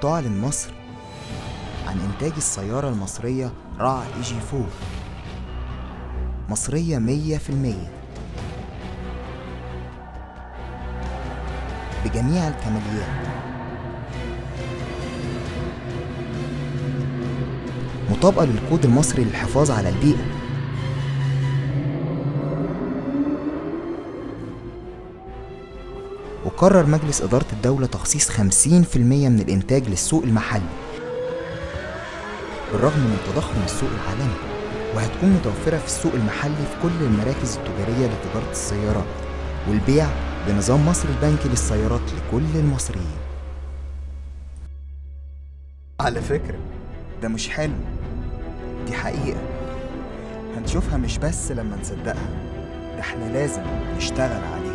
تعلن مصر عن إنتاج السيارة المصرية رع EG4 مصرية 100% بجميع الكماليات، مطابقة للكود المصري للحفاظ على البيئة. وقرر مجلس إدارة الدولة تخصيص 50% من الإنتاج للسوق المحلي بالرغم من تضخم السوق العالمي، وهتكون متوفرة في السوق المحلي في كل المراكز التجارية لتجارة السيارات والبيع بنظام مصر البنكي للسيارات لكل المصريين. على فكرة ده مش حلم، دي حقيقة هنشوفها مش بس لما نصدقها، ده احنا لازم نشتغل عليها.